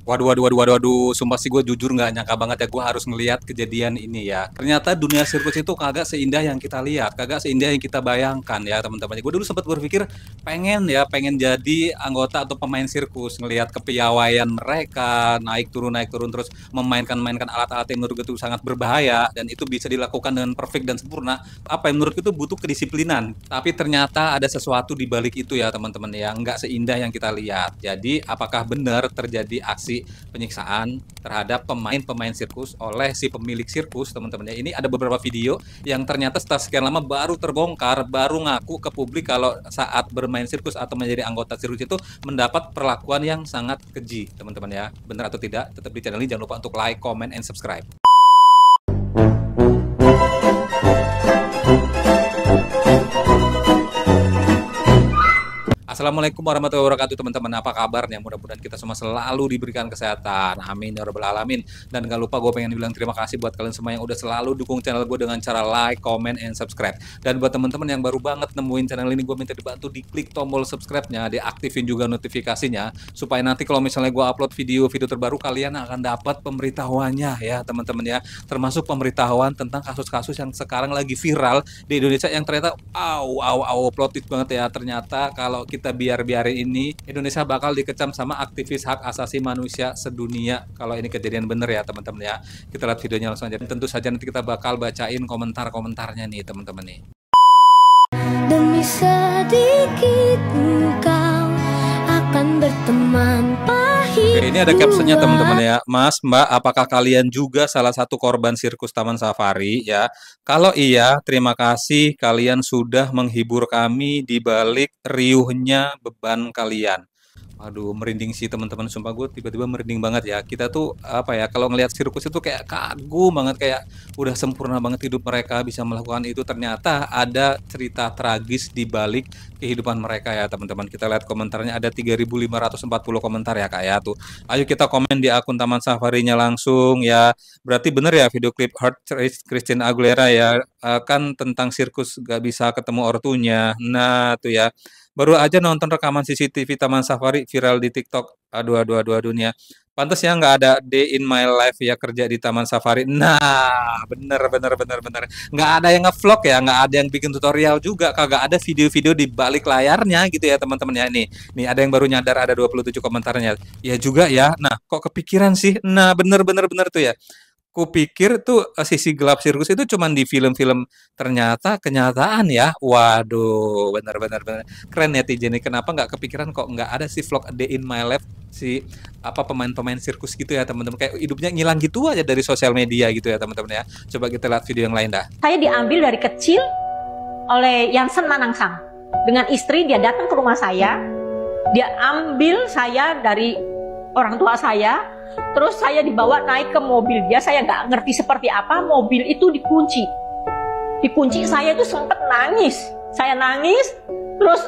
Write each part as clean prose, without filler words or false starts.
Waduh, sumpah sih gue jujur nggak nyangka banget ya gue harus ngelihat kejadian ini ya. Ternyata dunia sirkus itu kagak seindah yang kita lihat, kagak seindah yang kita bayangkan ya teman-teman. Gue dulu sempat berpikir pengen jadi anggota atau pemain sirkus, ngelihat kepiawaian mereka naik turun terus memainkan alat-alat yang menurut gue itu sangat berbahaya dan itu bisa dilakukan dengan perfect dan sempurna. Apa yang menurut gue itu butuh kedisiplinan. Tapi ternyata ada sesuatu di balik itu ya teman-teman ya, nggak seindah yang kita lihat. Jadi apakah benar terjadi aksi penyiksaan terhadap pemain-pemain sirkus oleh si pemilik sirkus teman-teman ya. Ini ada beberapa video yang ternyata setelah sekian lama baru terbongkar, baru ngaku ke publik kalau saat bermain sirkus atau menjadi anggota sirkus itu mendapat perlakuan yang sangat keji teman-teman ya. Benar atau tidak, tetap di channel ini, jangan lupa untuk like, comment, and subscribe. Assalamualaikum warahmatullahi wabarakatuh teman-teman, apa kabarnya? Mudah-mudahan kita semua selalu diberikan kesehatan, amin ya rabbal alamin. Dan gak lupa gue pengen bilang terima kasih buat kalian semua yang udah selalu dukung channel gue dengan cara like, comment, and subscribe. Dan buat teman-teman yang baru banget nemuin channel ini, gue minta dibantu diklik tombol subscribe-nya, diaktifin juga notifikasinya, supaya nanti kalau misalnya gue upload video-video terbaru, kalian akan dapat pemberitahuannya ya teman-teman ya. Termasuk pemberitahuan tentang kasus-kasus yang sekarang lagi viral di Indonesia yang ternyata plot twist banget ya. Ternyata kalau kita biarin ini, Indonesia bakal dikecam sama aktivis hak asasi manusia sedunia kalau ini kejadian bener ya teman-teman ya. Kita lihat videonya langsung aja. Tentu saja nanti kita bakal bacain komentar-komentarnya nih teman-teman nih. Demi sedikit engkau akan berteman pahit. Oke, ini ada captionnya teman-teman ya. Mas, Mbak, apakah kalian juga salah satu korban sirkus Taman Safari ya? Kalau iya, terima kasih kalian sudah menghibur kami di balik riuhnya beban kalian. Aduh, merinding sih teman-teman, sumpah gue tiba-tiba merinding banget ya. Kita tuh apa ya, kalau ngelihat sirkus itu kayak kagum banget, kayak udah sempurna banget hidup mereka bisa melakukan itu. Ternyata ada cerita tragis di balik kehidupan mereka ya teman-teman. Kita lihat komentarnya, ada 3.540 komentar ya Kak ya tuh. Ayo kita komen di akun Taman Safarinya langsung ya. Berarti bener ya video klip Heart Christine Aguilera ya, kan tentang sirkus gak bisa ketemu ortunya. Nah tuh ya. Baru aja nonton rekaman CCTV Taman Safari viral di TikTok. Aduh nih. Pantes ya nggak ada day in my life ya kerja di Taman Safari. Nah, bener. Nggak ada yang ngevlog ya, nggak ada yang bikin tutorial juga, kagak ada video-video di balik layarnya gitu ya teman-teman ya. Nih ada yang baru nyadar, ada 27 komentarnya. Ya juga ya. Nah, kok kepikiran sih? Nah, bener tuh ya. Kupikir tuh sisi gelap sirkus itu cuman di film-film, ternyata kenyataan ya. Waduh, bener. Keren netizen ini, kenapa nggak kepikiran kok nggak ada sih vlog day in my life si apa pemain-pemain sirkus gitu ya teman-teman. Kayak hidupnya ngilang gitu aja dari sosial media gitu ya teman-teman ya. Coba kita lihat video yang lain dah. Saya diambil dari kecil oleh Jansen Manangsang. Dengan istri dia datang ke rumah saya. Dia ambil saya dari orang tua saya. Terus saya dibawa naik ke mobil dia, saya nggak ngerti seperti apa, mobil itu dikunci. Saya itu sempat nangis. Saya nangis, terus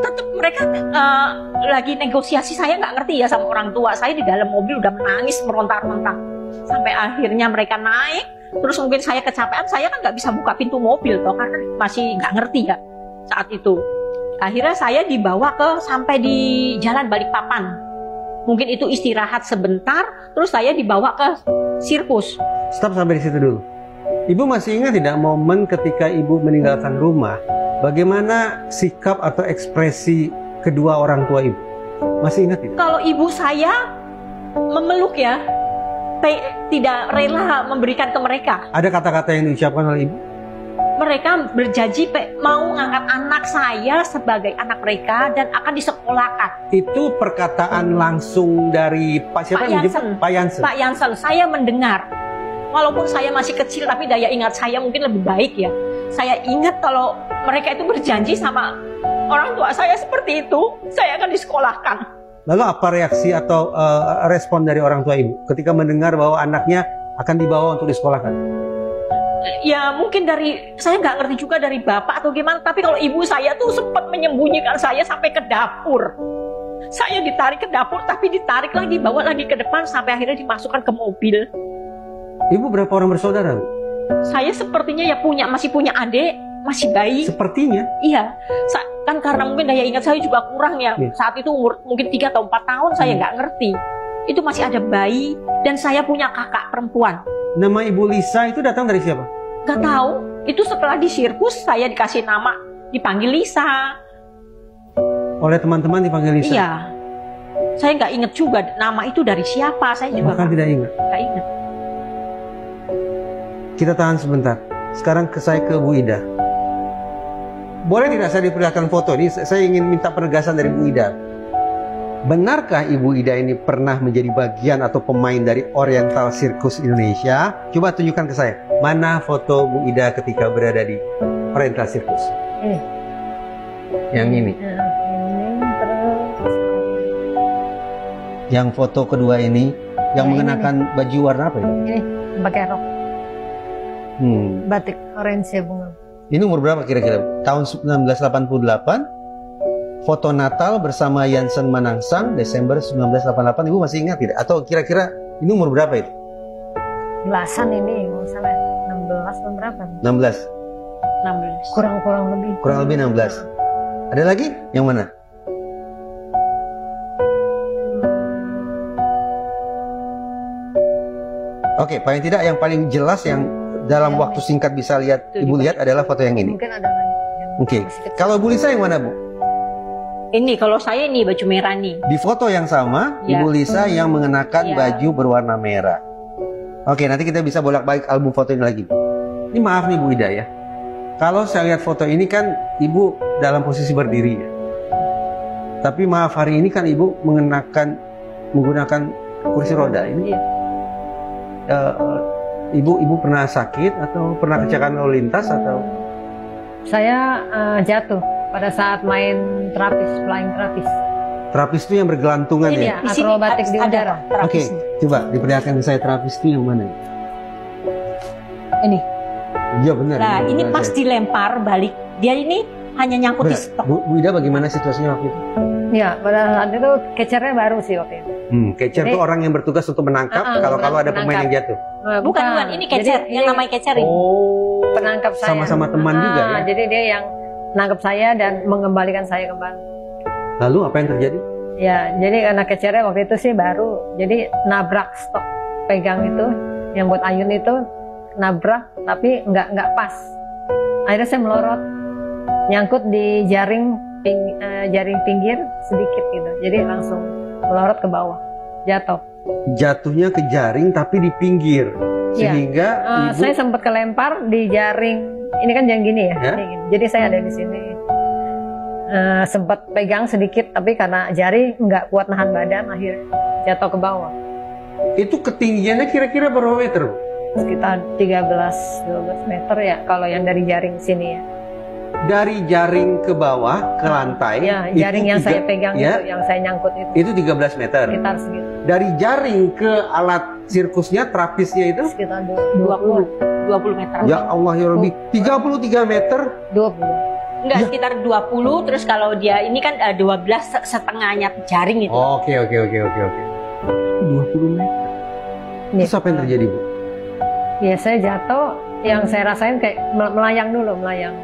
tetap mereka lagi negosiasi, saya nggak ngerti ya sama orang tua. Saya di dalam mobil udah menangis, meronta-ronta. Sampai akhirnya mereka naik, terus mungkin saya kecapean, saya kan nggak bisa buka pintu mobil toh, karena masih nggak ngerti ya saat itu. Akhirnya saya dibawa sampai di Jalan Balikpapan. Mungkin itu istirahat sebentar, terus saya dibawa ke sirkus. Stop sampai di situ dulu. Ibu masih ingat tidak momen ketika ibu meninggalkan rumah? Bagaimana sikap atau ekspresi kedua orang tua ibu? Masih ingat tidak? Kalau ibu saya memeluk ya, tidak rela memberikan ke mereka. Ada kata-kata yang diucapkan oleh ibu? Mereka berjanji mau mengangkat anak saya sebagai anak mereka dan akan disekolahkan. Itu perkataan langsung dari Pak siapa? Pak Jansen. Pak Jansen, saya mendengar. Walaupun saya masih kecil tapi daya ingat saya mungkin lebih baik ya. Saya ingat kalau mereka itu berjanji sama orang tua saya seperti itu, saya akan disekolahkan. Lalu apa reaksi atau respon dari orang tua ibu ketika mendengar bahwa anaknya akan dibawa untuk disekolahkan? Ya mungkin saya nggak ngerti juga dari bapak atau gimana, tapi kalau ibu saya tuh sempat menyembunyikan saya sampai ke dapur. Saya ditarik ke dapur, tapi ditarik lagi, bawa lagi ke depan sampai akhirnya dimasukkan ke mobil. Ibu berapa orang bersaudara, Bu? Saya sepertinya ya masih punya adik, masih bayi. Sepertinya? Iya, kan karena mungkin daya ingat saya juga kurang ya. Saat itu umur mungkin 3 atau 4 tahun, saya nggak ngerti. Itu masih ada bayi dan saya punya kakak perempuan. Nama Ibu Lisa itu datang dari siapa? Gak tahu. Itu setelah di sirkus saya dikasih nama, dipanggil Lisa. Oleh teman-teman dipanggil Lisa? Iya. Saya nggak inget juga nama itu dari siapa. Saya juga Bahkan tidak ingat. nggak inget. Kita tahan sebentar. Sekarang saya ke Bu Ida. Boleh tidak saya diperlihatkan foto ini? Saya ingin minta penegasan dari Bu Ida. Benarkah Ibu Ida ini pernah menjadi bagian atau pemain dari Oriental Circus Indonesia? Coba tunjukkan ke saya. Mana foto Bu Ida ketika berada di Oriental Circus? Ini. Yang ini. Ini terus. Yang foto kedua ini, yang Ya, mengenakan baju warna apa ini? Ini pakai rok batik orange ya bunga. Ini umur berapa kira-kira? Tahun 1988. Foto Natal bersama Yansen Manangsang Desember 1988. Ibu masih ingat tidak? Atau kira-kira ini umur berapa itu? Belasan ini, misalnya 16 atau berapa? 16. 16. Kurang lebih. Kurang lebih 16. Ada lagi? Yang mana? Oke, paling tidak yang paling jelas yang dalam waktu singkat bisa lihat Itu Ibu juga. lihat adalah foto yang ini. Mungkin ada lagi. yang Oke. masih kecil. Kalau Bu Lisa yang mana, Bu? Ini kalau saya ini baju merah nih. Di foto yang sama, Ya. Ibu Lisa yang mengenakan Ya. baju berwarna merah. Oke, nanti kita bisa bolak-balik album foto ini lagi. Ini maaf nih Bu Ida ya. Kalau saya lihat foto ini kan Ibu dalam posisi berdiri ya. Tapi maaf hari ini kan Ibu menggunakan kursi roda ini. Iya. Ibu pernah sakit atau pernah kecelakaan lalu lintas atau? Saya jatuh pada saat main flying trapeze. Terapis itu yang bergelantungan Ini ya? ya, akrobatik di ada udara. Oke, terapis. coba diperlihatkan ke saya terapis itu yang mana? Ini. Iya benar. Nah, benar, ini benar, pas saya. dilempar balik, dia ini hanya nyangkut di Benar. stok. Bu Ida bagaimana situasinya waktu itu? Ya, pada saat itu catchernya baru sih waktu itu. Catcher Jadi- itu orang yang bertugas untuk menangkap kalau ada pemain yang jatuh. Bukan, ini catcher, Jadi yang namanya catcher ini. Oh, penangkap saya. sama-sama teman juga ya. Jadi dia yang nangkap saya dan mengembalikan saya kembali. Lalu apa yang terjadi? Ya, jadi karena catchernya waktu itu sih baru, jadi nabrak stok pegang itu, yang buat ayun itu nabrak, tapi nggak pas. Akhirnya saya melorot, nyangkut di jaring pinggir sedikit gitu, jadi langsung melorot ke bawah, jatuh. Jatuhnya ke jaring tapi di pinggir, Iya. sehingga ibu Saya sempat kelempar di jaring, ini kan jaring gini ya, Ya. ini gini. Jadi saya ada di sini. Sempat pegang sedikit, tapi karena jari nggak kuat nahan badan, akhirnya jatuh ke bawah. itu ketinggiannya kira-kira berapa meter? Bu? Sekitar 13-12 meter ya, kalau yang dari jaring sini ya. Dari jaring ke bawah ke lantai. Ya, itu jaring yang saya pegang ya, itu, yang saya nyangkut itu. itu 13 meter. Sekitar segitu. Dari jaring ke alat sirkusnya, trapisnya itu, Sekitar 20 meter. ya Allah ya Rabbi, 33 meter. 20. Enggak, Ya. sekitar 20, terus kalau dia ini kan 12 setengahnya jaring itu. Oke. 20 meter. Nih, Terus apa yang terjadi, Bu? ya saya jatuh, yang saya rasain kayak melayang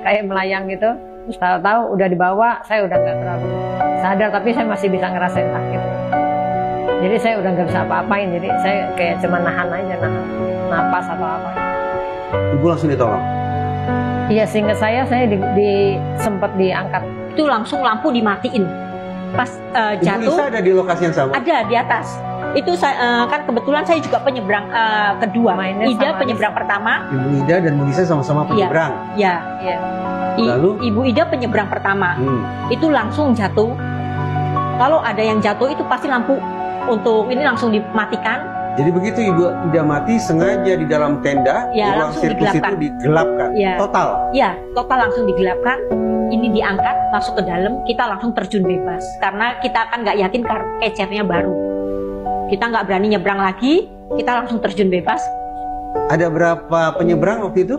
kayak melayang gitu. Terus tahu-tahu udah dibawa, saya udah nggak terlalu sadar, tapi saya masih bisa ngerasain sakit. Jadi saya udah nggak bisa apa-apain, jadi saya kayak cuma nahan napas atau apa. Ibu langsung ditolong. Iya, seingat saya sempat diangkat. Itu langsung lampu dimatiin. Pas Ibu jatuh Lisa ada di lokasi yang sama? ada di atas. Itu kan kebetulan saya juga penyeberang kedua. Mainnya Ida sama penyeberang pertama. Ibu Ida dan Bu Lisa sama-sama penyeberang. Ya. Iya. Lalu? Ibu Ida penyeberang pertama. Itu langsung jatuh. Kalau ada yang jatuh itu pasti lampu untuk ini langsung dimatikan. Jadi begitu Ibu Ida mati, sengaja di dalam tenda, Ya, di ruang langsung sirkus digelapkan. itu digelapkan. Ya. Total. Ya, total langsung digelapkan. Ini diangkat, masuk ke dalam, kita langsung terjun bebas. Karena kita kan nggak yakin catchernya baru. Kita nggak berani nyebrang lagi, kita langsung terjun bebas. Ada berapa penyeberang waktu itu?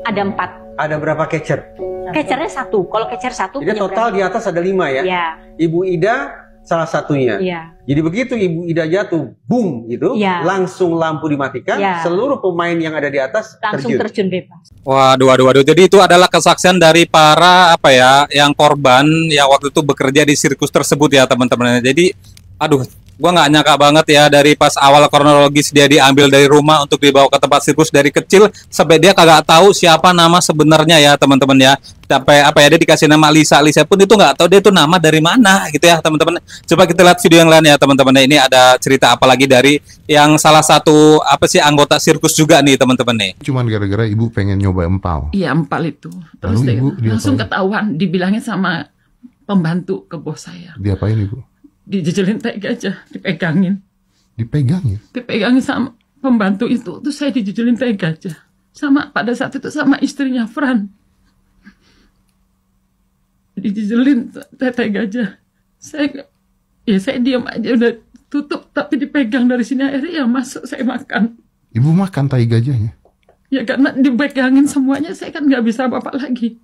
Ada 4. Ada berapa catcher? Catchernya 1. Kalau catcher 1 Jadi total di atas ada 5 ya? Ya, Ibu Ida salah satunya. ya. Jadi begitu Ibu Ida jatuh, boom gitu, Ya. langsung lampu dimatikan, Ya. seluruh pemain yang ada di atas Langsung terjun bebas. Waduh. Jadi itu adalah kesaksian dari para yang korban yang waktu itu bekerja di sirkus tersebut ya teman-teman. Jadi, aduh, Gua nggak nyangka banget ya dari pas awal kronologis dia diambil dari rumah untuk dibawa ke tempat sirkus dari kecil sampai dia kagak tahu siapa nama sebenarnya ya teman-teman ya. Sampai apa ya dia dikasih nama Lisa pun itu nggak tahu dia itu nama dari mana gitu ya teman-teman. Coba kita lihat video yang lain ya teman-teman. Ini ada cerita apa lagi dari yang salah satu apa sih anggota sirkus juga nih teman-teman nih. Cuman gara-gara ibu pengen nyoba empal. Iya empal itu. Terus Lalu ibu langsung diapain? ketahuan, dibilangin sama pembantu ke bos saya. Diapain ibu? Dijejelin tai gajah, dipegangin. Dipegang ya? Dipegangin sama pembantu itu, terus saya dijejelin tai gajah. Sama pada saat itu sama istrinya Fran. Dijejelin tai gajah. Saya diam aja udah tutup tapi dipegang dari sini akhirnya ya masuk saya makan. Ibu makan tai gajahnya? Ya karena dipegangin semuanya saya kan nggak bisa apa-apa lagi.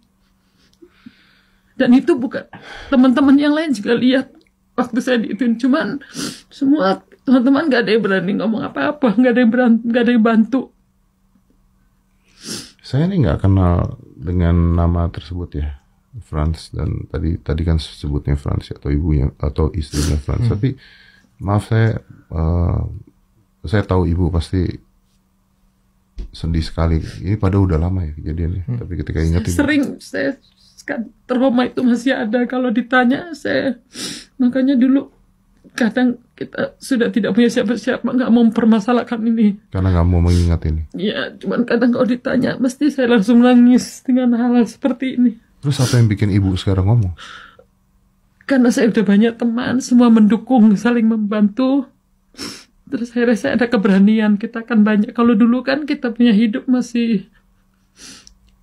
Dan itu bukan teman-teman yang lain juga lihat waktu saya diituin, cuman semua teman-teman nggak ada yang berani ngomong apa-apa, nggak ada yang bantu. Saya ini nggak kenal dengan nama tersebut ya, Frans, dan tadi kan sebutnya Frans atau ibunya atau istrinya Frans. Tapi maaf saya tahu ibu pasti sedih sekali. Ini padahal udah lama ya kejadiannya. Tapi ketika ingat ibu, Saya trauma itu masih ada kalau ditanya saya. Makanya dulu kadang kita sudah tidak punya siapa-siapa, nggak mau mempermasalahkan ini. karena nggak mau mengingat ini. Ya, cuman kadang kalau ditanya mesti saya langsung nangis dengan hal-hal seperti ini. Terus apa yang bikin ibu sekarang ngomong? Karena saya udah banyak teman, semua mendukung, saling membantu. Terus akhirnya saya ada keberanian, kita kan banyak. Kalau dulu kan kita punya hidup masih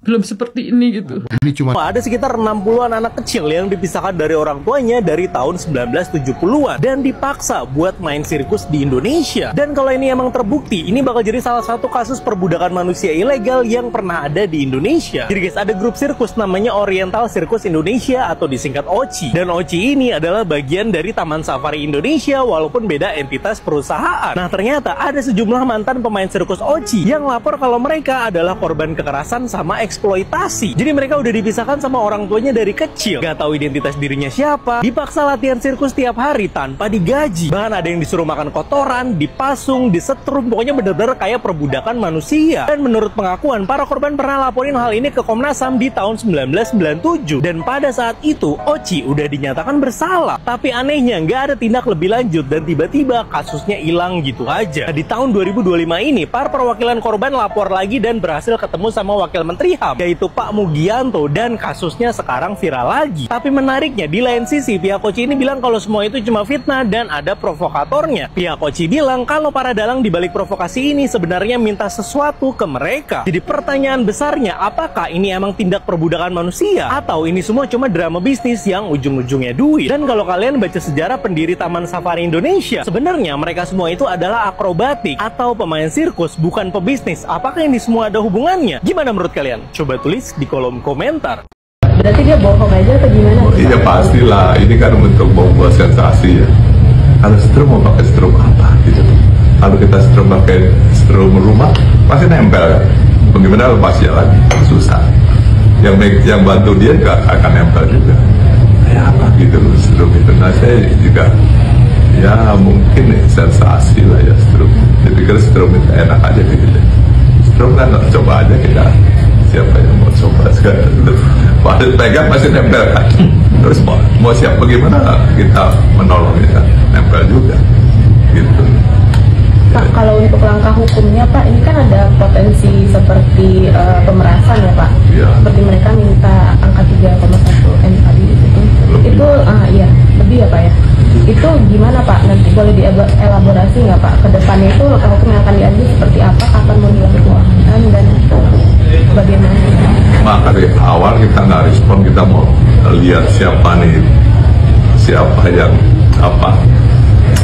belum seperti ini gitu. Ini cuma Ada sekitar 60-an anak kecil yang dipisahkan dari orang tuanya dari tahun 1970-an dan dipaksa buat main sirkus di Indonesia. Dan kalau ini emang terbukti, ini bakal jadi salah satu kasus perbudakan manusia ilegal yang pernah ada di Indonesia. Jadi guys, ada grup sirkus namanya Oriental Circus Indonesia atau disingkat OCI. Dan OCI ini adalah bagian dari Taman Safari Indonesia walaupun beda entitas perusahaan. Nah, ternyata ada sejumlah mantan pemain sirkus OCI yang lapor kalau mereka adalah korban kekerasan sama eksploitasi. Jadi mereka udah dipisahkan sama orang tuanya dari kecil, gak tahu identitas dirinya siapa, dipaksa latihan sirkus tiap hari tanpa digaji, bahkan ada yang disuruh makan kotoran, dipasung, disetrum, pokoknya bener-bener kayak perbudakan manusia. Dan menurut pengakuan, para korban pernah laporin hal ini ke Komnas HAM di tahun 1997, dan pada saat itu OCI udah dinyatakan bersalah. Tapi anehnya nggak ada tindak lebih lanjut dan tiba-tiba kasusnya hilang gitu aja. Nah, di tahun 2025 ini para perwakilan korban lapor lagi dan berhasil ketemu sama Wakil Menteri HAM, yaitu Pak Mugianto, dan kasusnya sekarang viral lagi. Tapi menariknya, di lain sisi pihak OCI ini bilang kalau semua itu cuma fitnah dan ada provokatornya. Pihak OCI bilang kalau para dalang di balik provokasi ini sebenarnya minta sesuatu ke mereka. Jadi pertanyaan besarnya, apakah ini emang tindak perbudakan manusia atau ini semua cuma drama bisnis yang ujung-ujungnya duit? Dan kalau kalian baca sejarah pendiri Taman Safari Indonesia, sebenarnya mereka semua itu adalah akrobatik atau pemain sirkus, bukan pebisnis. Apakah ini semua ada hubungannya? Gimana menurut kalian? Coba tulis di kolom komentar. Berarti dia bohong aja atau gimana? Iya pastilah, ini kan untuk membuat sensasi ya. Kalau strum mau pakai strum apa gitu. Kalau kita strum pakai strum rumah, pasti nempel kan. Bagaimana lepasnya lagi? Susah. Yang bantu dia juga akan nempel juga. Kayak apa gitu loh strum itu. Nah saya juga ya mungkin sensasi lah ya strum. Jadi pikir strum itu enak aja gitu. Strum kan coba aja kita. Siapa yang mau coba sekarang? Padahal pegang masih nempel kan. Terus mau siap bagaimana kita menolongnya, nempel juga gitu. Pak, kalau untuk langkah hukumnya Pak, ini kan ada potensi seperti pemerasan ya Pak. Ya. Seperti mereka minta angka 3,1 M tadi itu. Itu iya, lebih ya Pak ya. Itu gimana Pak? Nanti boleh dielaborasi nggak Pak? Kedepannya itu langkah hukum yang akan diambil seperti apa? Kapan mau dilakukan dan bagaimana? Maka dari awal kita nggak respon, kita mau lihat siapa nih, siapa yang apa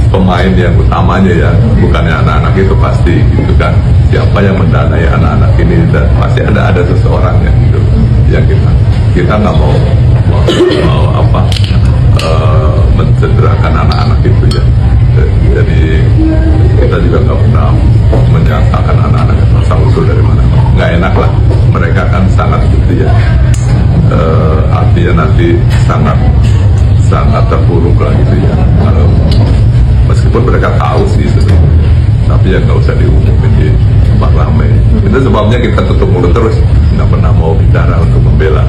pemain yang utamanya ya, bukannya anak-anak itu pasti gitu kan, siapa yang mendanai anak-anak ini, dan pasti ada seseorang yang gitu, yang kita nggak mau apa mencederakan anak-anak itu ya. Jadi kita juga nggak pernah menyatakan anak-anak asal usul dari mana, nggak enak lah, mereka kan sangat gitu ya, artinya nanti sangat terpuruk lah gitu ya. Meskipun mereka tahu sih itu, tapi ya nggak usah diumumin di tempat ramai. Itu sebabnya kita tutup mulut terus, nggak pernah mau bicara untuk membela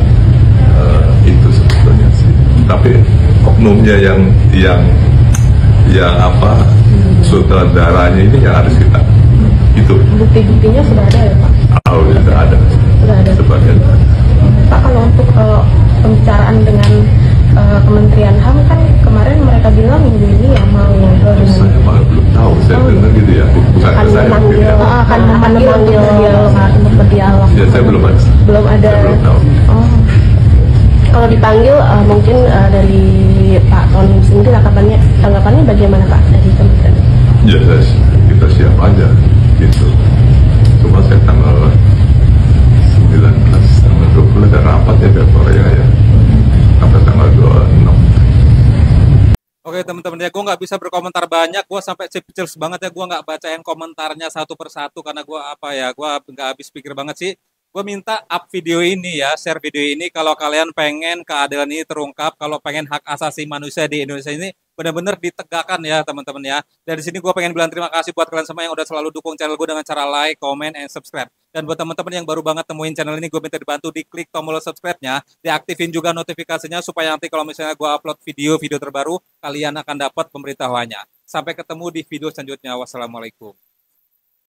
itu sebetulnya sih. Tapi oknumnya yang apa sutradaranya ini yang harus kita itu. Bukti-buktinya sudah ada ya Pak? Oh, sudah ada. Sudah ada. Sebagian. Pak, kalau untuk pembicaraan dengan Kementerian HAM kan kemarin mereka bilang minggu ini ya mau ngobrol dengan Saya malah belum tahu, saya dengar gitu ya. Bukan akan saya memanggil mungkin ya. akan memanggil untuk berdialog. Ya, saya belum ada. Belum ada. Saya belum tahu. Oh. Kalau dipanggil mungkin dari Pak Tony sendiri tanggapannya bagaimana Pak dari kementerian? Ya, kita siap aja gitu. Cuma saya tanggal 19 tanggal 20 ada rapat ya ke Korea ya. Sampai tanggal 26. Oke teman-teman ya, gue nggak bisa berkomentar banyak, gue sampai cipcils banget ya, gue nggak bacain komentarnya satu persatu karena gue gue nggak habis pikir banget sih. Gue minta up video ini ya, share video ini kalau kalian pengen keadilan ini terungkap, kalau pengen hak asasi manusia di Indonesia ini benar-benar ditegakkan ya teman-teman ya. Dan di sini gue pengen bilang terima kasih buat kalian semua yang udah selalu dukung channel gue dengan cara like, comment, and subscribe. Dan buat teman-teman yang baru banget temuin channel ini, gue minta dibantu diklik tombol subscribe-nya, diaktifin juga notifikasinya supaya nanti kalau misalnya gue upload video terbaru, kalian akan dapat pemberitahuannya. Sampai ketemu di video selanjutnya. Wassalamualaikum.